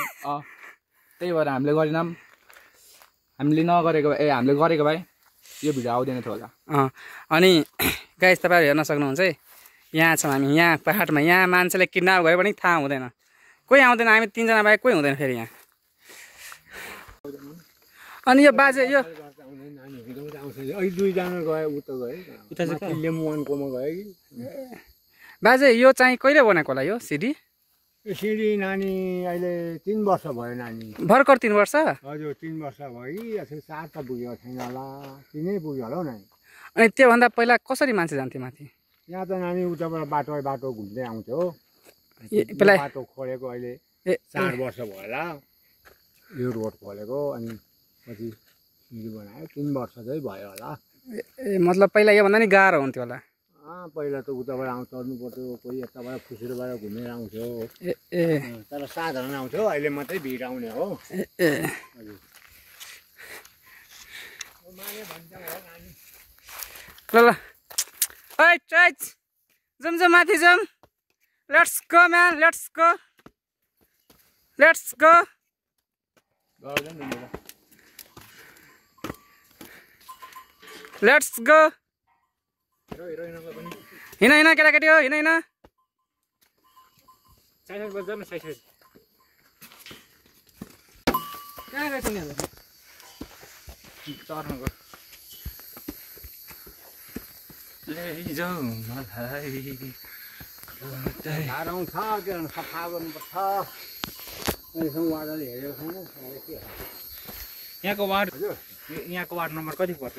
त्यही भएर हामीले गरेनौँ। हामीले नगरेको हामीले गरेको भए यो भिडियो आउँदैन थियो होला। अनि गाइस तपाईँहरू हेर्न सक्नुहुन्छ है, यहाँ छौँ हामी, यहाँ पाहाडमा। यहाँ मान्छेले किडन्याप गयो पनि थाहा हुँदैन, कोही आउँदैन, हामी 3 जना बाहेक कोही हुँदैन फेरि यहाँ। अनि यो बाजे यो अहिले 2 जना गयो, उता गयो लेमुवानकोमा गयो कि। बाजे यो चाहिँ कहिले बनाएको होला यो सिडी? सिडी नानी अहिले 3 वर्ष भयो नानी। भर्खर 3 वर्ष? हजुर 3 वर्ष भयो कि 4 त पुग्यो छैन होला, 3 पुग्यो होला हौ नानी। अनि त्योभन्दा पहिला कसरी मान्छे जान्थे माथि? यहाँ त नानी उताबाट बाटो घुम्दै आउँथ्यो। पहिला बाटो खोलेको अहिले 4 वर्ष भयो होला यो रोड खोलेको। अनि पछि सिडी बनायो 3 वर्ष चाहिँ भयो होला। मतलब पहिला योभन्दा नि गाह्रो हुन्थ्यो होला। पहिला त उताबाट चढ्नु पर्थ्यो, कोही यताबाट खुसीबाट घुमेर आउँथ्यो। तर साधारण आउँथ्यो, अहिले मात्रै भिड आउने हो। ल ल जाउँ जाउँ माथि जाउँ। Let's go man, let's go let's go. Let's go. हिँड केटाकेटी हो, हिँड। कहाँ गएछ नि चर्नको लैजाऊ मलाई आउँछ के सफा गर्नुपर्छ। वार्डले हेरेको छैन। यहाँको वार्ड नम्बर कति पर्छ?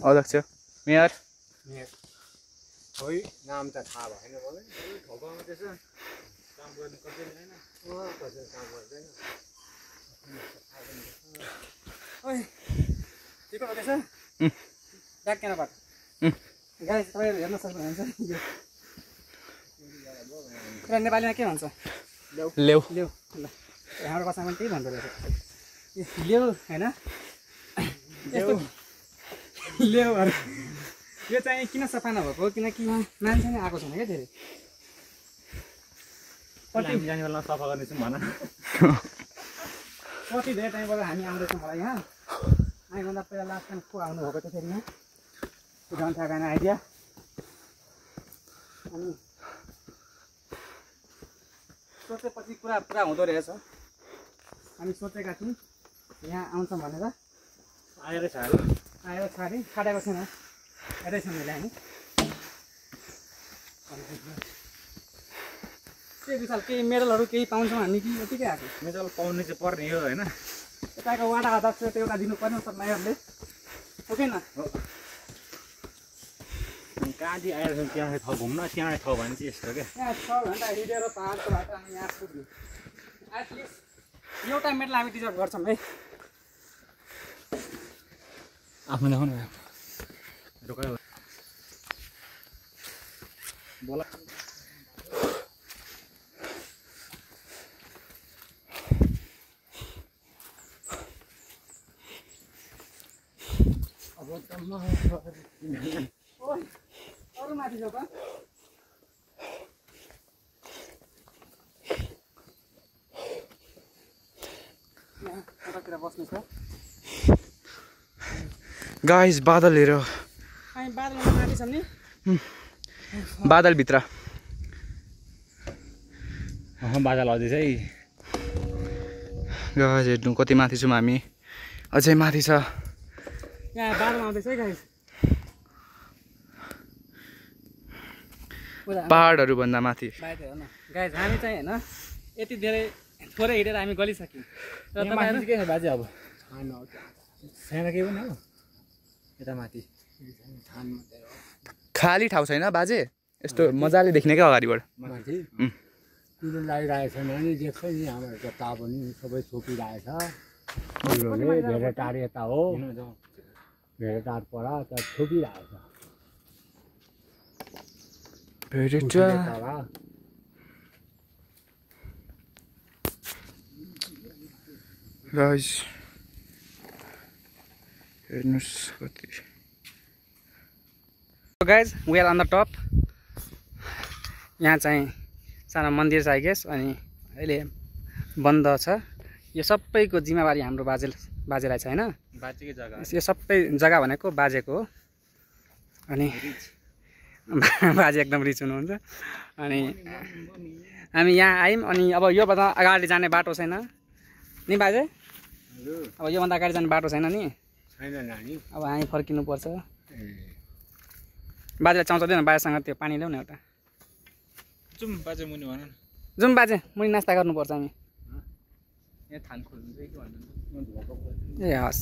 अध्यक्ष मेयर खोइ नाम त थाहा भएन मलाई। ठोकाउनु त्यसो काम गर्नु कसैले होइन। कसैले काम गर्दैन। ओइ ठिक हुँदैछ? ब्याग किन बाटो गाइस तपाईँहरू हेर्न सक्नुहुन्छ। यो नेपालीमा के भन्छ? लेउ लेउ। ल हाम्रो भाषामा पनि त्यही भन्दो रहेछ। लेउ होइन, यस्तो लेउहरू। यो चाहिँ किन सफा नभएको? किनकि यहाँ मान्छे नै आएको छैन क्या धेरै। हामी जाने बेला सफा गर्नेछौँ भन। कति धेरै टाइमबाट हामी आउँदैछौँ होला यहाँ। आइभन्दा पहिला लास्ट टाइम को आउनुभएको थियो फेरि यहाँ? झन् थाहा भएन आइडिया। अनि सोचेपछि कुरा पुरा हुँदो रहेछ। हामी सोचेका थियौँ यहाँ आउँछौँ भनेर, आएर छाडेँ छाडेको छैन। हेर्दैछौँ मैले हामी के विशाल केही मेडलहरू केही पाउँछौँ हामी कि यतिकै आएको? मेडल पाउनु चाहिँ पर्ने हो होइन। यताको वाडा अध्यक्ष त्यो एउटा दिनुपर्ने सब मेयरले हो कि न? कहाँदेखि आएर त्यहाँ ठाउँ घुम्न, त्यहाँ ठाउँ भने चाहिँ यस्तो क्या। यहाँ 6 घन्टा हिँडेर पाहाडको बाटो हामी यहाँ पुग्यौँ। एटलिस्ट एउटा मेडल हामी डिजर्भ गर्छौँ है। आफ्नो देखाउनु रोकायो बोला। अरू माथि जाऊ त। यहाँ कतातिर बस्नु छ? गाइस बादल हेर, हामी बादलमा माथि छौँ नि। बादलभित्र बादल आउँदैछ है। गाइस हेर्नु कति माथि छौँ हामी, अझै माथि छ। यहाँ बादल आउँदैछ है गाइस। पहाडहरू भन्दा माथि बाहिर हेर्नु गाइस, हामी चाहिँ होइन यति धेरै थोरै हिँडेर हामी गलिसक्यौँ। र तपाईँहरू के छ बाजे? अब सानो केही पनि हो यता माथि खाली ठाउँ छैन बाजे, यस्तो मजाले देख्ने क्या अगाडिबाट। माथि कुरो लगाइरहेको छ नानी, देख्छ नि हाम्रो जता पनि सबै छोपिरहेछ। धेरै टाढो यता हो, धेरै टाढ पर त छोपिरहेछ। गाइस हेर्नुहोस् कति। Guys we are on the top. यहाँ चाहिँ सानो मन्दिर छ आई गेस। अनि अहिले बन्द छ। यो सबैको जिम्मेवारी हाम्रो बाजेलाई छ होइन। बाजेकै जग्गा यो सबै जग्गा भनेको बाजेको हो। अनि बाजे एकदम रिच हुनुहुन्छ। अनि हामी यहाँ आयौँ। अनि अब योभन्दा अगाडि जाने बाटो छैन नि बाजे। अब योभन्दा अगाडि जाने बाटो छैन नि। अब हामी फर्किनुपर्छ। बाजेलाई चाउँदैन बाजेसँग त्यो पानी ल्याउन एउटा। जाउँ बाजे मुनि भन न। जाउँ बाजे मुनि नास्ता गर्नुपर्छ हामी। यहाँ थान खोल्नु चाहिँ के भन्नु ए हस्।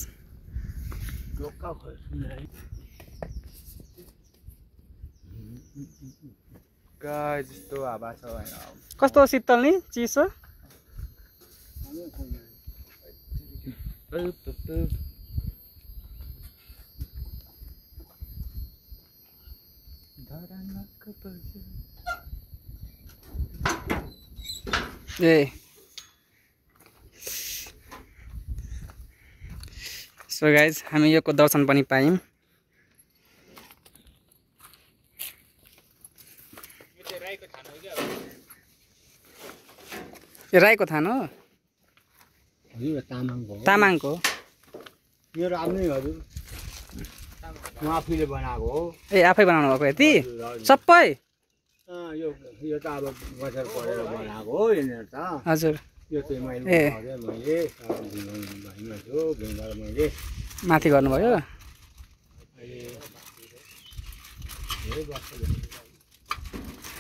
जस्तो हावा छ होइन। कस्तो शीतल नि चिसो। ए सो गाइज हामी योको दर्शन पनि पायौँ। यो राईको थान हो। तामाङको मेरो आफ्नै हजुर म आफैले बनाएको हो। ए आफै बनाउनु भएको यति सबै। यो त अब बजार परेर बनाएको हो यहाँनिर त। हजुर यो चाहिँ मैले मैले माथि गर्नुभयो।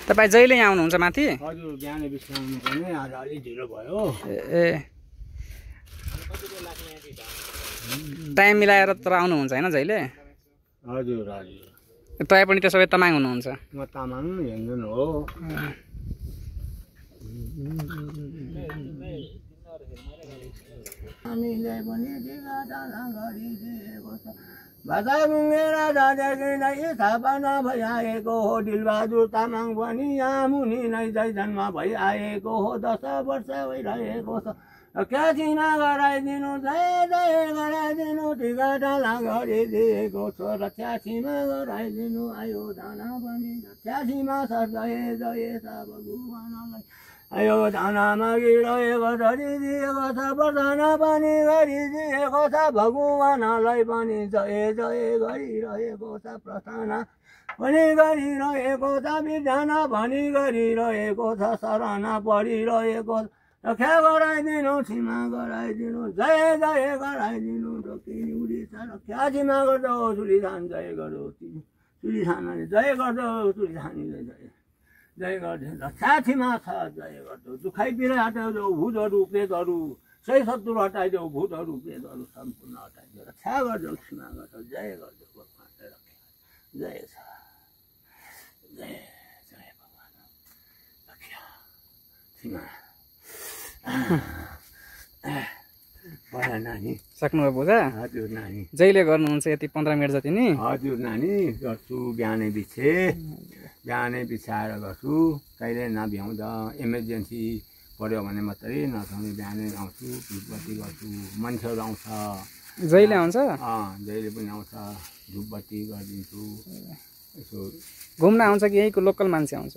तपाईँ जहिले यहाँ आउनुहुन्छ माथि? हजुर बिहानै बिस्राउनु पर्ने। आज अलिक ढिलो भयो। ए टाइम मिलाएर तर आउनुहुन्छ होइन जहिले? हजुर हजुर। तपाईँ पनि त्यसो भए तामाङ हुनुहुन्छ? म तामाङ हेर्नु हो। हामीलाई पनि भाषा गुङ्गेर दादागिरी स्थापना भइआएको हो। दिलबहादुर तामाङ पनि यहाँ मुनि नै जन्म भइआएको हो। 10 वर्ष भइरहेको छ। क्यासीमा गराइदिनु जय जय गराइदिनु टिकाटाला गरिदिएको छ। र क्यासीमा गराइदिनु आयो दाना पनि क्यासीमा छ जय जय छ भगवानलाई आयो दाना मागिरहेको छ दिदिएको छ। प्रार्थना पनि गरिदिएको छ भगवानलाई पनि जय जय गरिरहेको छ। प्रार्थना पनि गरिरहेको छ विधान पनि गरिरहेको छ। शरण परिरहेको छ। रक्षा गराइदिनु सीमा गराइदिनु जय जय गराइदिनु ढोकिनी उडिसा रक्षा सीमा गर्दो सुलिधान जय गर्दो सुलिधानले जय गर्दो सुलिधानीले जय जय गर्दो रक्षा सीमा छ जय गर्दो दुखाइतिर हटाइदेऊ भूतहरू प्रेतहरू सही शत्रु हटाइदेऊ भूतहरू प्रेतहरू सम्पूर्ण हटाइदेऊ रक्षा गर्दो सीमा गर्दो जय गर्दो भगवानले रक्षा जय छ जय जय भगवान रक्षा सीमा भयो नानी। सक्नुभयो पूजा? हजुर नानी। जहिले गर्नुहुन्छ यति 15 मिनट जति नि? हजुर नानी गर्छु बिहानै बिछाएर गर्छु। कहिले नभ्याउँदा इमर्जेन्सी पऱ्यो भने मात्रै नत्र भने बिहानै आउँछु धुपबत्ती गर्छु। मान्छेहरू आउँछ जहिले आउँछ? जहिले पनि आउँछ धुपबत्ती गरिदिन्छु। यसो घुम्न आउँछ कि यहीँको लोकल मान्छे आउँछ?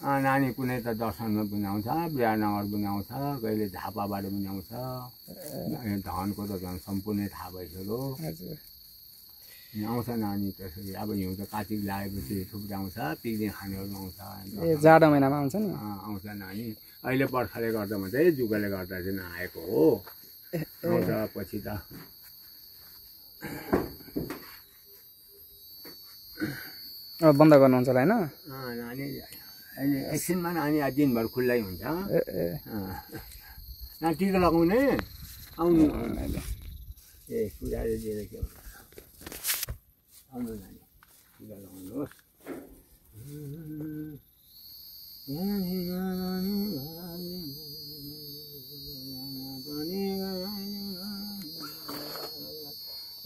नानी कुनै त दर्शनमा पनि आउँछ बिहानगर पनि आउँछ कहिले झापाबाट पनि आउँछ। धनको त झन् सम्पूर्ण थाहा भइसक्यो। आउँछ नानी त्यसरी। अब हिउँ त कातिक लागेपछि थुप्रै आउँछ पिकनिक खानेहरू आउँछ। ए जाडो महिनामा आउँछ नि? आउँछ नानी। अहिले बर्खाले गर्दा मात्रै जुकाले गर्दा चाहिँ नआएको हो। आउँछ पछि त अब बन्द गर्नुहुन्छ होला होइन? नानी अहिले एकछिनमा नानी दिनभर खुल्लै हुन्छ। नानी टिका लगाउने आउनु ए सुधारे दिएर के हुन्छ आउनु नानी टिका लगाउनुहोस्।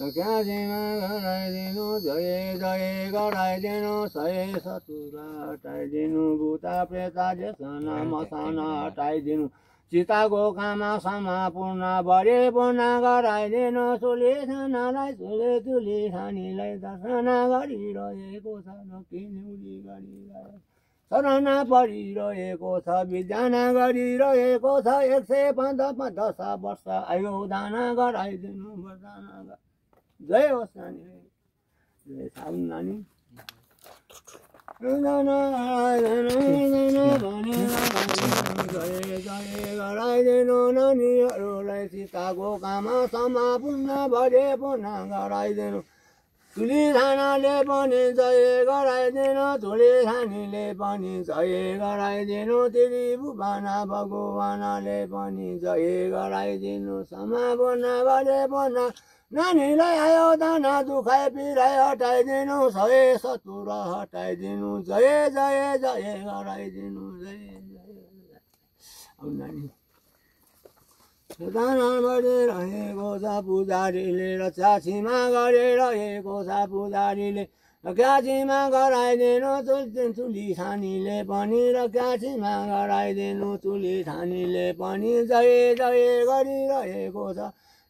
क्यासीमा गराइदिनु जय जय गराइदिनु सय सतुरा हटाइदिनु भूता प्रेता जेसना मसाना हटाइदिनु चिताको कामा समा पूर्ण बढी पूर्ण गराइदिनु सुली थानालाई सुले तुली थानीलाई दर्शन गरिरहेको छ किनुली गरिरहेको शरणा परिरहेको छ विद्याना गरिरहेको छ 110 वर्ष आयो दाना गराइदिनु वरदाना जय होस् नानी जय साउन नानी गराइदिनु नानीहरूलाई सीताको कामा समापूर्ण भरे पुनः गराइदिनु तुली थानाले पनि जय गराइदिनु तुली थानीले पनि जय गराइदिनु त्रिभुवना भगवानले पनि जय गराइदिनु समापूर्ण भरे पुनः नानीलाई आयो दाना दुखाइ पिराइ हटाइदिनु 170 हटाइदिनु जय जय जय गराइदिनु जय जय नानी दाना गरिरहेको छ पुजारीले रक्षा सीमा गरिरहेको छ पुजारीले रक्षा सीमा गराइदिनु तुली थानीले पनि रक्षा सीमा गराइदिनु तुली थानीले पनि जय जय गरिरहेको छ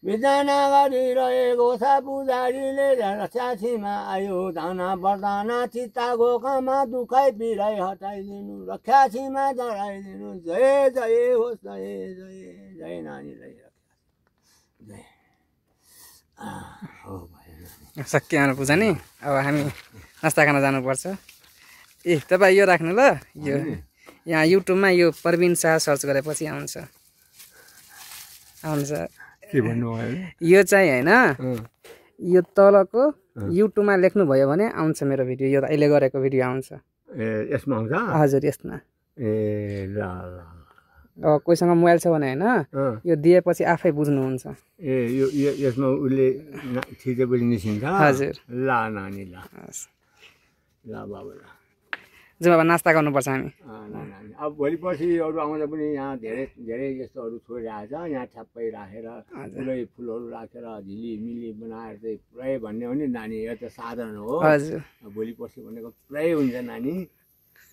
विधाना गरिरहेको छ पुजारीले रक्षा सीमा आयो दाना वरदाना चित्ताको कामा दुखाइ पिराइ हटाइदिनु रक्षा सीमा गराइदिनु जय जय होस् जय जय जय नानीलाई जय सक्यो हाम्रो पूजा नि अब हामी नास्ता खान जानुपर्छ ए तपाईँ यो राख्नु ल यो यहाँ युट्युबमा यो प्रवीण शाह सर्च गरेपछि आउँछ के भन्नुभयो यो चाहिँ होइन यो तलको युट्युबमा लेख्नुभयो भने आउँछ मेरो भिडियो यो अहिले गरेको भिडियो आउँछ ए यसमा आउँछ हजुर यसमा ए ल अब कोहीसँग मोबाइल छ भने होइन यो दिएपछि आफै बुझ्नुहुन्छ ए यो यसमा उसले थिचेपछि निस्किन्छ हजुर ल नानी ल ल बाबु ल जाउँ अब नास्ता गर्नुपर्छ हामी नानी अब भोलि पर्सि अरू आउँदा पनि यहाँ धेरै धेरै यस्तोहरू छोडिरहेको छ यहाँ ठ्याप्पै राखेर पुरै फुलहरू राखेर झिलिमिली बनाएर चाहिँ पुरै भन्ने हो नि नानी यो त साधारण हो हजुर भोलि पर्सि भनेको पुरै हुन्छ नानी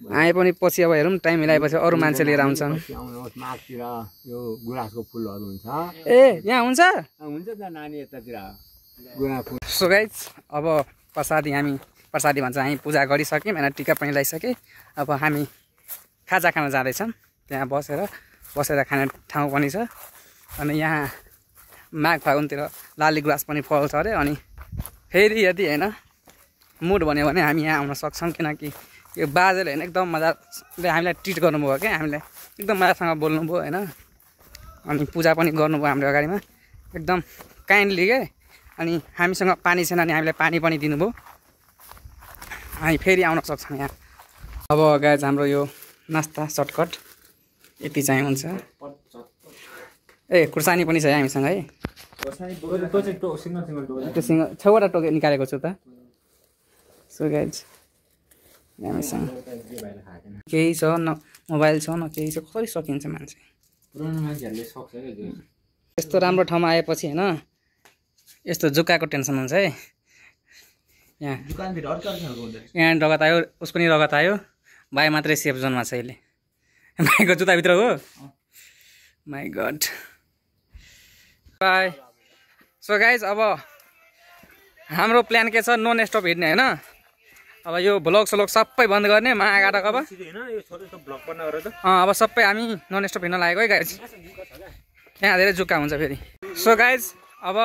आए पनि पछि अब हेरौँ टाइम मिलाएपछि अरू मान्छे लिएर आउँछन् आउनुहोस् माघतिर यो गुराँसको फुलहरू हुन्छ ए यहाँ हुन्छ हुन्छ त नानी यतातिर गुराँस फुल सो गाइज अब प्रसादी भन्छ हामी पूजा गरिसक्यौँ होइन टिका पनि लगाइसकेँ अब हामी खाजा खान जाँदैछौँ त्यहाँ बसेर खाने ठाउँ पनि छ अनि यहाँ माघ फागुनतिर लाली गुराँस पनि फल्छ अरे अनि फेरि यदि होइन मुड भन्यो भने हामी यहाँ आउन सक्छौँ किनकि यो बाजेले होइन एकदम मजाले हामीलाई ट्रिट गर्नुभयो क्या हामीलाई एकदम मजासँग बोल्नुभयो होइन अनि पूजा पनि गर्नुभयो हाम्रो अगाडिमा एकदम काइन्डली के अनि हामीसँग पानी छैन अनि हामीलाई पानी पनि दिनुभयो हामी फेरि आउन सक्छौँ यहाँ अब गाइज हाम्रो यो नास्ता सर्टकट यति चाहिँ हुन्छ ए खुर्सानी पनि छ हामीसँग है त्यो सिङ्गल 6वटा टोके निकालेको छु त सो गाइज हामीसँग केही छ न मोबाइल छ न केही छ कसरी सकिन्छ मान्छे यस्तो राम्रो ठाउँमा आएपछि होइन यस्तो जुकाको टेन्सन हुन्छ है यहाँ रगत आयो उसको नि रगत आयो भाइ मात्रै सेफ जोनमा छ अहिले भाइको जुत्ताभित्र हो my god bye so guys अब हाम्रो प्लान के छ नन स्टप हिँड्ने होइन अब यो भ्लग सलग सबै बन्द गर्ने महागाडक अब सबै हामी नन स्टप हिँड्न लागेको है गाइज यहाँ धेरै जुका हुन्छ फेरि सो गाइज अब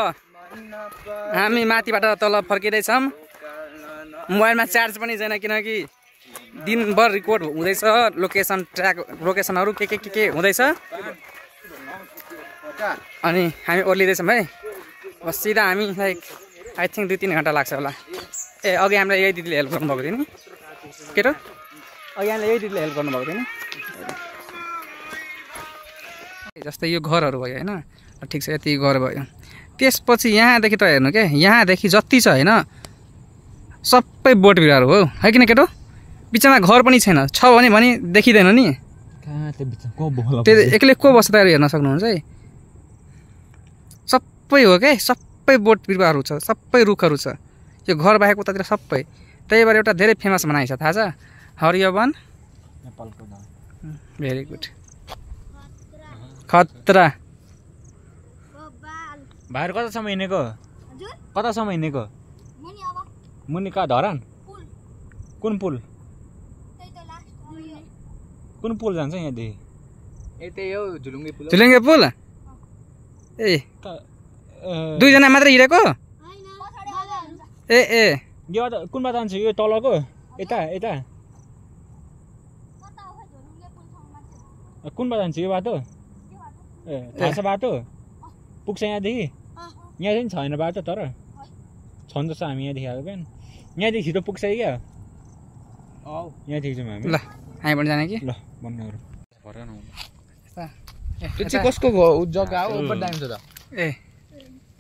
हामी माथिबाट तल फर्किँदैछौँ मोबाइलमा चार्ज पनि छैन किनकि दिनभर रिकर्ड हुँदैछ लोकेसनहरू के हुँदैछ अनि हामी ओर्लिँदैछौँ है अब सिधा हामी लाइक आई थिङ्क 2-3 घन्टा लाग्छ होला ए अघि हामीलाई यही दिदीले हेल्प गर्नुभएको थियो नि केटो अघि हामीलाई यही दिदीले हेल्प गर्नुभएको थियो नि जस्तै यो घरहरू भयो होइन ठिक छ यति घर भयो त्यसपछि यहाँदेखि त हेर्नु क्या यहाँदेखि जति छ होइन सबै बोट बिरुवाहरू हो है किन केटो बिचमा घर पनि छैन छ भने देखिँदैन नि त्यो एक्लै को बस्दा हेर्न सक्नुहुन्छ है सबै हो क्या सबै बोट बिरुवाहरू छ सबै रुखहरू छ यो घर बाहेक उतातिर सबै त्यही भएर एउटा धेरै फेमस बनाइ छ थाहा छ हरियो वन भेरी गुड खतरा भाइहरू कतासम्म हिँडेको कतासम्म हिँडेको मुनि कहाँ धरान कुन पुल कुन पुल जान्छ यहाँदेखि ए त्यही हो झुलुङ्गे पुल झुलेङ्गे पुल ए दुईजना मात्र हिँडेको ए ए यो कुन बाटो जान्छ यो तलको यता यता कुन बाटो जान्छ यो बाटो ए थाहा छ बाटो पुग्छ यहाँदेखि यहाँदेखि छैन बाटो तर छन् जस्तो हामी यहाँदेखि आएको बिहान यहाँदेखि छिटो पुग्छ क्या यहाँदेखि जाउँ हामी ल हामी पनि जाने कि ल भन्नु त्यो चाहिँ कसको जग्गा हो ओभर टाइम छ त ए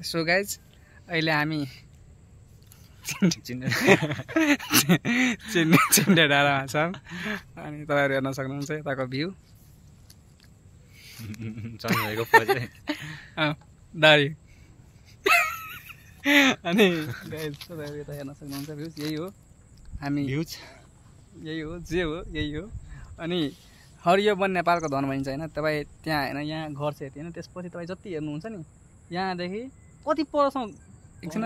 सो गाइज अहिले हामी चिन्डे डाँडामा छौँ अनि तपाईँहरू हेर्न सक्नुहुन्छ यताको भ्यू दारी अनि गाइज तपाईँहरू यता हेर्न सक्नुहुन्छ भ्युज यही हो हामी भ्युज यही हो जे हो यही हो अनि हरियो वन नेपालको धन भनिन्छ होइन तपाईँ त्यहाँ होइन यहाँ घर छ यति होइन त्यसपछि तपाईँ जति हेर्नुहुन्छ नि यहाँदेखि कति परसम्म